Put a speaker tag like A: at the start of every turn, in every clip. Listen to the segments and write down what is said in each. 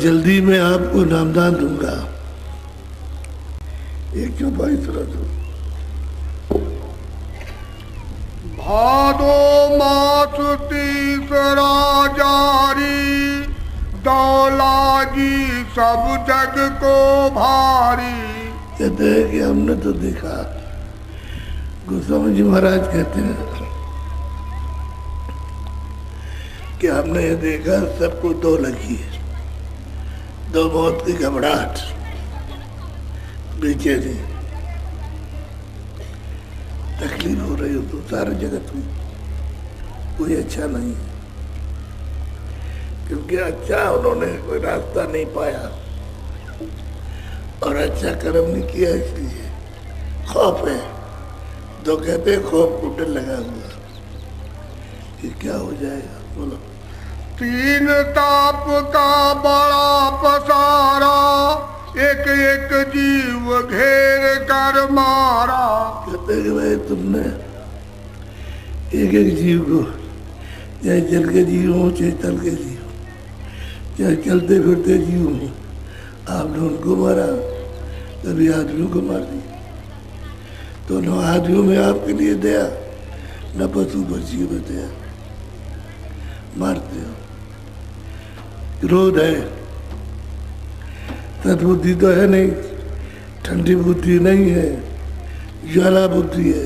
A: जल्दी मैं आपको नामदान दूंगा। एक चौपाई सुना दो।
B: भादो मास तीसरा जारी, दौलागी सब जग को भारी।
A: कहते हैं कि हमने तो देखा, गोस्वामी जी महाराज कहते हैं कि हमने ये देखा सबको दो लगी, दो मौत की घबराहट, बेचैनी, तकलीफ हो रही हो तो सारे जगत में कोई अच्छा नहीं है, क्योंकि अच्छा उन्होंने कोई रास्ता नहीं पाया और अच्छा कर्म नहीं किया, इसलिए खौफ है। तो कहते हैं खौफ को डर लगा हुआ कि क्या हो जाएगा। बोलो।
B: तीन ताप का बड़ा पसारा, एक एक जीव घेर कर मारा।
A: कहते हैं कि भाई तुमने एक एक जीव को, चाहे जल के जीव हो चाहे तल के जीव, चाहे चलते फिरते जीव हो, आपने उनको मारा, कभी आदमियों को मार दिया। तो न आदमियों में आपके लिए दया, न पशु पक्षियों में दया, मारते हो। क्रोध है, सद्बुद्धि तो है नहीं, ठंडी बुद्धि नहीं है, ज्वाला बुद्धि है,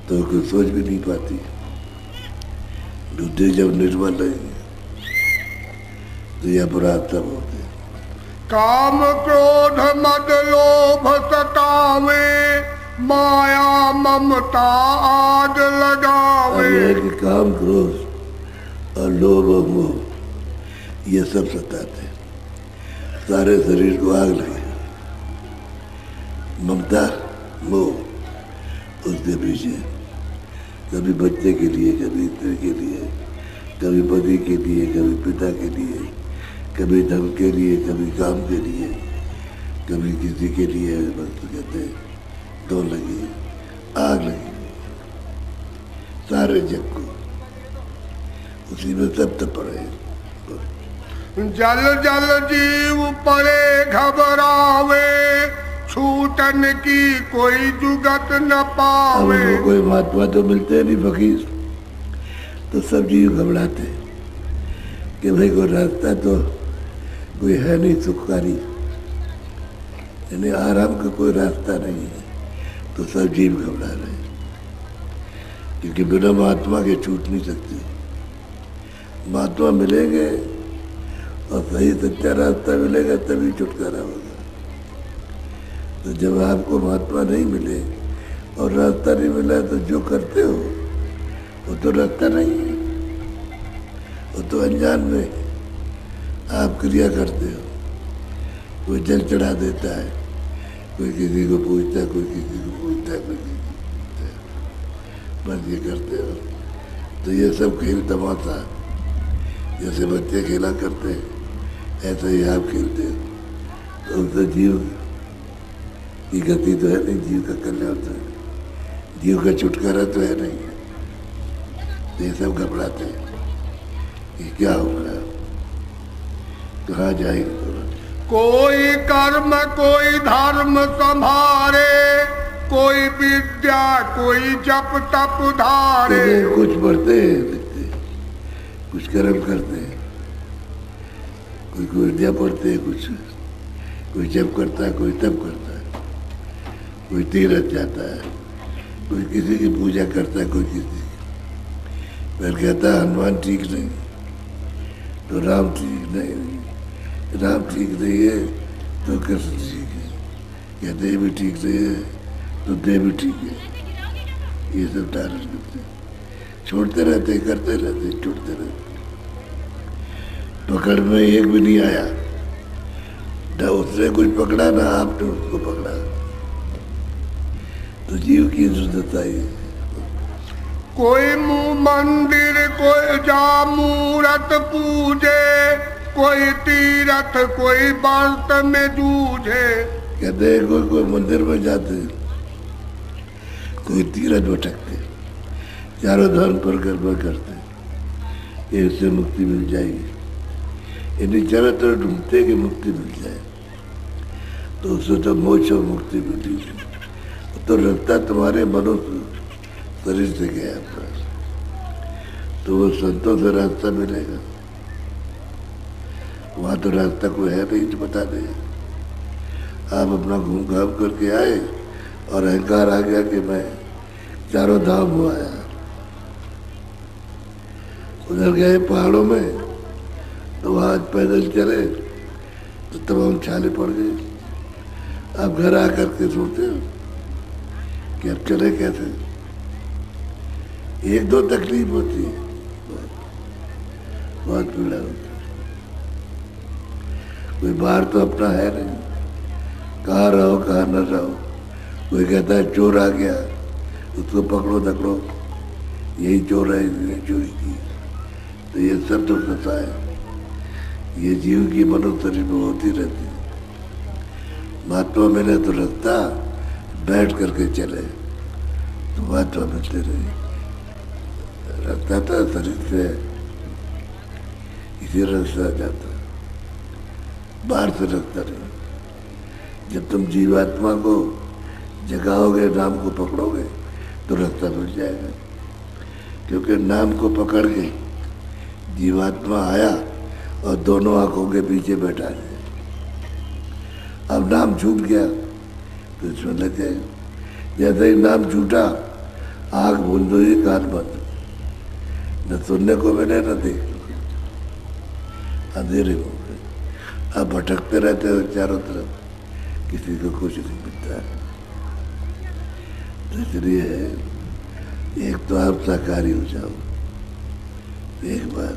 A: तो कुछ सोच भी नहीं पाती। बुद्धि जब निर्मल नहीं तो यह अपराध तब होते।
B: काम क्रोध मद लोभ सतावे, माया ममता आग लगावे।
A: कि काम क्रोध और लोभ और मोह ये सब सताते, सारे शरीर को आग लगे। ममता मोह उसके पीछे, कभी बच्चे के लिए, कभी स्त्री के लिए, कभी पति के लिए, कभी पिता के लिए, कभी धन के लिए, कभी काम के लिए, कभी किसी के लिए। बस कहते दो लगी, आग लगी सारे जग को, उसी में सब तप पड़े।
B: जल जल जीव पड़े घबरावे, छूटन की कोई जुगत न पावे।
A: कोई महात्मा तो मिलते नहीं, फकीर, तो सब जीव घबराते कि भाई कोई रास्ता तो कोई है नहीं सुखकारी, यानी आराम का कोई रास्ता नहीं है, तो सब जीव घबरा रहे, क्योंकि बिना महात्मा के छूट नहीं सकते। महात्मा मिलेंगे और सही सच्चा रास्ता मिलेगा तभी छुटकारा होगा। तो जब आपको महात्मा नहीं मिले और रास्ता नहीं मिला, तो जो करते हो वो तो रास्ता नहीं है, वो तो अनजान में आप क्रिया करते हो। कोई जल चढ़ा देता है, कोई किसी को पूछता है, कोई किसी को पूछता है, कोई किसी को पूछता है, बस ये करते हो। तो ये सब खेल तमाशा, जैसे बच्चे खेला करते हैं ऐसा ही आप खेलते हो। तो उससे जीव की गति तो है नहीं, जीव का कल्याण तो है, जीव का छुटकारा तो है नहीं। तो ये सब घबराते हैं कि क्या होगा, कहाँ जाएंगे।
B: कोई कर्म कोई धर्म संभारे, कोई विद्या कोई जप तप धारे।
A: कुछ पढ़ते हैं, कुछ कर्म करते हैं, कोई विद्या पढ़ते हैं, कोई जप करता है, कोई तप करता है, कोई तीर्थ जाता है, कोई किसी की पूजा करता है, कोई किसी की। फिर कहता है हनुमान ठीक नहीं तो राम ठीक नहीं, राम ठीक नहीं है तो कृष्ण ठीक है, या देव भी ठीक नहीं है तो देव भी ठीक है। ये सब टारस करते, छोड़ते रहते, करते रहते, छूटते रहते। पकड़ में एक भी नहीं आया, न उसने कुछ पकड़ा ना आपने उसको पकड़ा। तो जीव की दुर्दशा है।
B: कोई मंदिर कोई जा मूरत पूजे, कोई तीरथ कोई व्रत में जूझे।
A: कहते हैं कोई मंदिर में जाते, कोई तीरथ भटकते, चारों धर्म पर गड़बड़ करते, इससे मुक्ति मिल जाएगी, इन्हीं चारों तरफ ढूंढते कि मुक्ति मिल जाए, तो उससे तो मोक्ष और मुक्ति मिली, तो रास्ता तुम्हारे मनुष्य शरीर से गया था, तो वो संतों से रास्ता मिलेगा। वहाँ तो रास्ता कोई है नहीं जो बता दे। आप अपना घूम घाम करके आए और अहंकार आ गया कि मैं चारों धाम हो आया। उधर गए पहाड़ों में, तो वहाँ पैदल चले तो तमाम छाले पड़ गए। अब घर आकर के सोचते हो कि अब चले कैसे। एक दो तकलीफ होती है, बहुत पीड़ा होती है। कोई बाहर तो अपना है नहीं, कहाँ रहो कहाँ न रहो। कोई कहता है चोर आ गया, उसको पकड़ो दकड़ो, यही चोर है, इसने चोरी की। तो ये सब तो फंसा है, ये जीव की मनुष्य शरीर में होती रहती है। महात्मा मिले तो रास्ता बैठ करके चले तो महात्मा मिलते रहे। रास्ता था शरीर से इसी रास्ता जाता, बाहर से रास्ता नहीं। जब तुम जीवात्मा को जगाओगे, नाम को पकड़ोगे, तो रास्ता मिल जाएगा। क्योंकि नाम को पकड़ के जीवात्मा आया और दोनों आंखों के पीछे बैठा है। अब नाम छूट गया तो इसमें लग जाएगा। जैसे ही नाम छूटा, आँख बंद हुई, कान बंद, न सुनने को मिले न देखने को, अंधेरे हो गए। अब भटकते रहते हो चारों तरफ, किसी को कुछ नहीं मिलता है। तो इसलिए एक तो आप साकारी हो जाओ, एक बार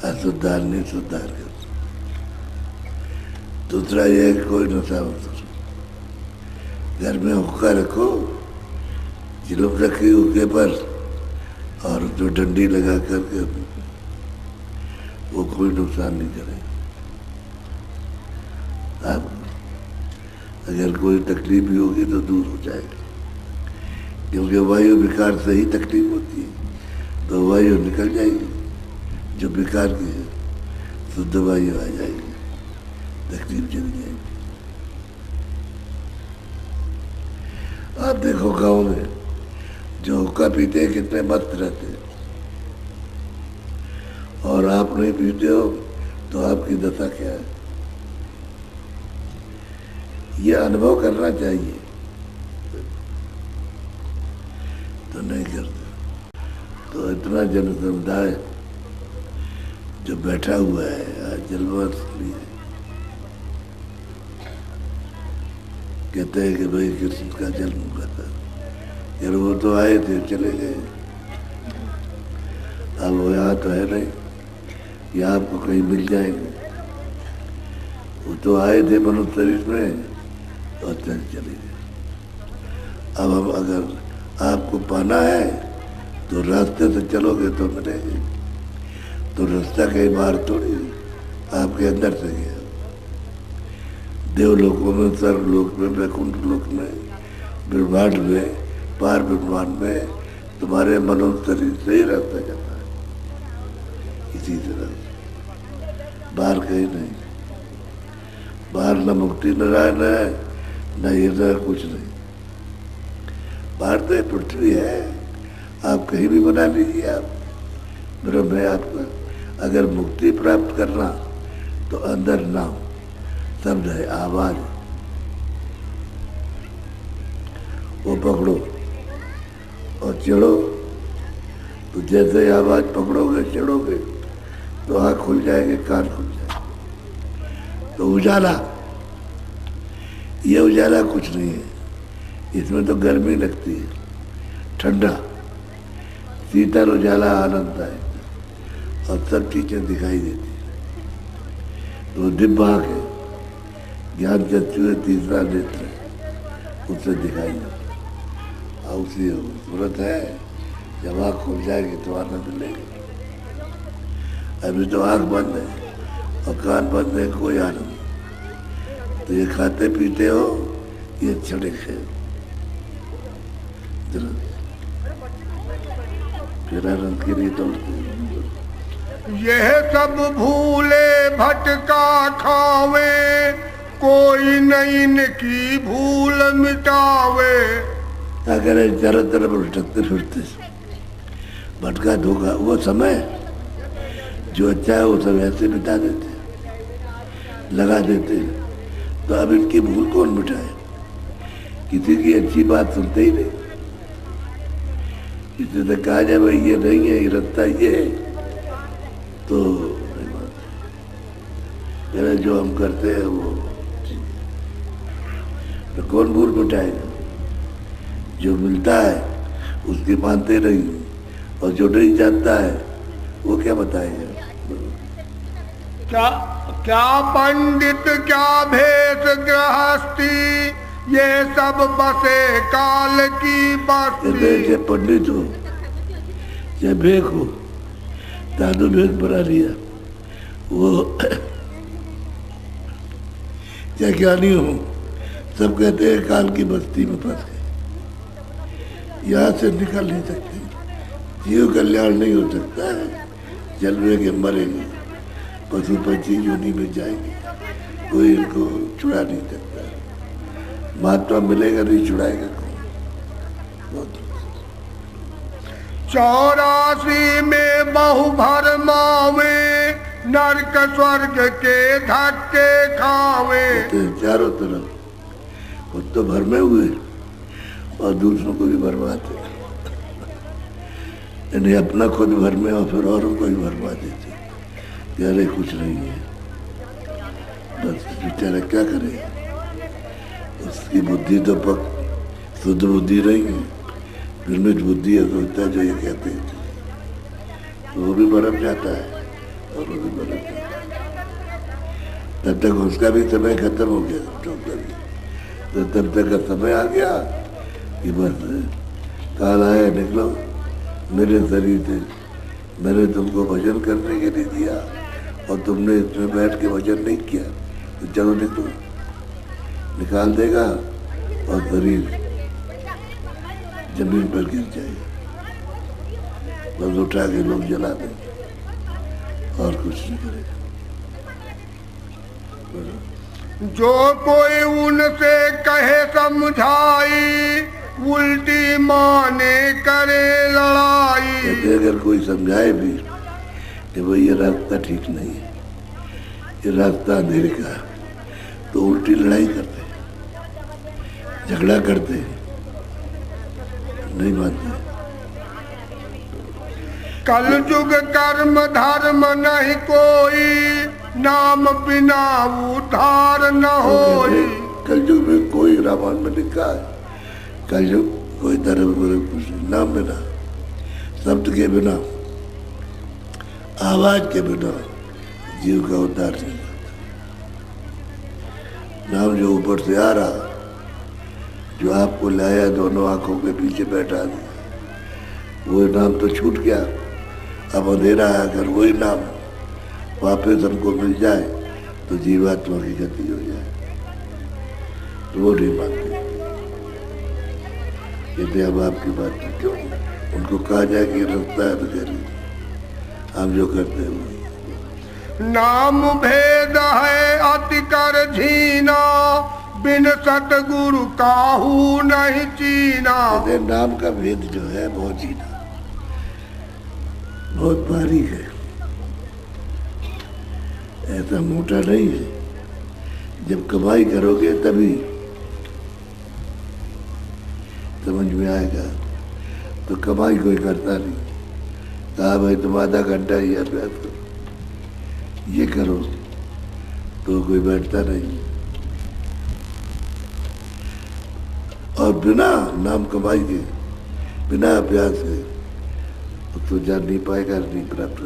A: असुद्धार नहीं सुधार कर। दूसरा ये कोई नशा मत करो, घर में हुक्का रखो, चिलम रखी हुक्के पर, और जो डंडी लगा करके वो कोई नुकसान नहीं करे। आप अगर कोई तकलीफ भी होगी तो दूर हो जाएगी, क्योंकि वायु विकार से ही तकलीफ होती है। तो वायु निकल जाएगी जो विकार की है, शुद्ध वायु आ जाएगी, तकलीफ चली जाएगी। आप देखो गांव में जो हुक्का पीते हैं कितने मस्त रहते हैं, और आप नहीं पीते हो तो आपकी दशा क्या है। ये अनुभव करना चाहिए, तो नहीं करते। तो इतना जन समुदाय जो बैठा हुआ है आज जलवास लिए, कहते हैं कि भाई कृष्ण का जन्म हुआ था। यार वो तो आए थे, चले गए। अब वो यहाँ तो है नहीं, यहाँ आपको कहीं मिल जाएंगे। वो तो आए थे मनुष्य शरीर में और चले गए। अब हम अगर आपको पाना है तो रास्ते से चलोगे तो मिलेंगे। तो रास्ता कहीं बाहर थोड़ी, आपके अंदर से गया। देवलोकों में, सर्वलोक में, वैकुंठ लोक में, ब्रह्मांड में, पार ब्रह्मांड में तुम्हारे मनुष्य शरीर से ही रास्ता जाता है, इसी तरह बाहर कहीं नहीं। बाहर न मुक्ति नारायण है, न ये कुछ नहीं। बाहर तो पृथ्वी है, आप कहीं भी बना लीजिए। आप ब्रह्म है आपका। अगर मुक्ति प्राप्त करना तो अंदर नाम शब्द है, आवाज, वो पकड़ो और चढ़ो। तो जैसे आवाज पकड़ोगे, चढ़ोगे, तो आँख खुल जाएंगे, कान खुल जाएंगे। तो उजाला, ये उजाला कुछ नहीं है, इसमें तो गर्मी लगती है, ठंडा शीतल उजाला आनंद है, और सब चीजें दिखाई देती है। तो दिव्य आँख है, ज्ञान चक्षु तीसरा नेत्र है, उससे दिखाई देता। और उसी सूरत है, जब आँख खुल जाएगी तो आनंद मिलेगा। अभी तो आँख बंद है और कान बंद है, कोई आनंद नहीं। तो ये खाते पीते हो, ये क्षणिक है। फिर आनंद के लिए दौड़ते
B: यह सब भूले भटका खावे, कोई नहीं इनकी भूल मिटावे।
A: क्या करे, चारों तरफ भटकते फिरते, भटका धोखा, वो समय जो अच्छा है वो सब ऐसे मिटा देते, लगा देते। तो अब इनकी भूल कौन मिटाए? किसी की अच्छी बात सुनते ही नहीं। किसी से कहा जाए भाई ये नहीं है, ये रास्ता ये है, तो नहीं मानते। जो हम करते हैं वो तो कौन भूल मिटाएगा? जो मिलता है उसकी मानते नहीं, और जो नहीं जानता है वो क्या बताएगा?
B: क्या पंडित क्या भेष गृहस्थी, ये सब बसे काल की बस्ती।
A: चाहे पंडित हो चाहे भेख हो, दादू भेख बना लिया, वो चाहे ज्ञानी हो, सब कहते हैं काल की बस्ती में फंस गए, यहाँ से निकल नहीं सकते, जीव कल्याण नहीं हो सकता है, जलवेंगे मरेंगे, पशु पंछी योनि में जाएंगे, कोई इनको छुड़ा नहीं सकता। महात्मा मिलेगा नहीं, छुड़ाएगा कौन?
B: 84 में बहु भरमावे, नरक स्वर्ग के धक्के खावे।
A: चारों तरफ खुद तो भरमे हुए और दूसरों को भी भरमाते, इन्हें अपना खुद भरमे और फिर औरों को भी भरमा देते। अरे कुछ नहीं है, बस बेचारा क्या करे, उसकी बुद्धि तो पक शुद्ध बुद्धि नहीं है, निर्मित बुद्धि है, सोचता है जो ये कहते हैं, तो वो भी बरफ जाता है और वो भी बरफ जाता है। तब तक उसका भी समय खत्म हो गया, तो तब तक का समय आ गया कि बस काल आया, निकलो मेरे शरीर से, मैंने तुमको भजन करने के लिए दिया और तुमने इसमें बैठ के भजन नहीं किया, तो चलो निकलो। निकाल देगा और शरीर जमीन पर गिर जाएगा, बस उठा के लोग जला देंगे और कुछ नहीं करेगा।
B: जो कोई उनसे कहे समझाई, उल्टी माने करे लड़ाई।
A: कहते अगर कोई समझाए भी कि भाई ये रास्ता ठीक नहीं है, ये रास्ता अंधेरे का है, तो उल्टी लड़ाई करते, झगड़ा करते, नहीं मानते।
B: कल युग कर्म धर्म नहीं कोई, नाम बिना उद्धार न होई।
A: कल युग में कोई, रामायण में लिखा है, कल युग कोई धर्म कुछ नाम बिना, शब्द के बिना, आवाज के बिना जीव का उद्धार नहीं होता। नाम जो ऊपर से आ रहा, जो आपको लाया दोनों आंखों के पीछे बैठा दिया, वो नाम तो छूट गया, अब अंधेरा है। अगर वही नाम वापस हमको मिल जाए तो जीवात्मा की गति हो जाए, तो वो नहीं मानते। कहते अब आपकी बात तो क्यों, उनको कहा जाए कि रास्ता है तो जरूर हम जो करते हैं वो।
B: नाम भेद है अति कर झीना, बिन सतगुरु काहू नहीं चीना।
A: कहते नाम का भेद जो है बहुत जीना, बहुत बारीक है, ऐसा मोटा नहीं है। जब कमाई करोगे तभी समझ में आएगा, तो कमाई कोई करता नहीं। कहा भाई तुम आधा घंटा ही अभ्यास करो, ये करो, तो कोई बैठता नहीं। और बिना नाम कमाई के, बिना अभ्यास के तो जान नहीं पाएगा, नहीं प्राप्त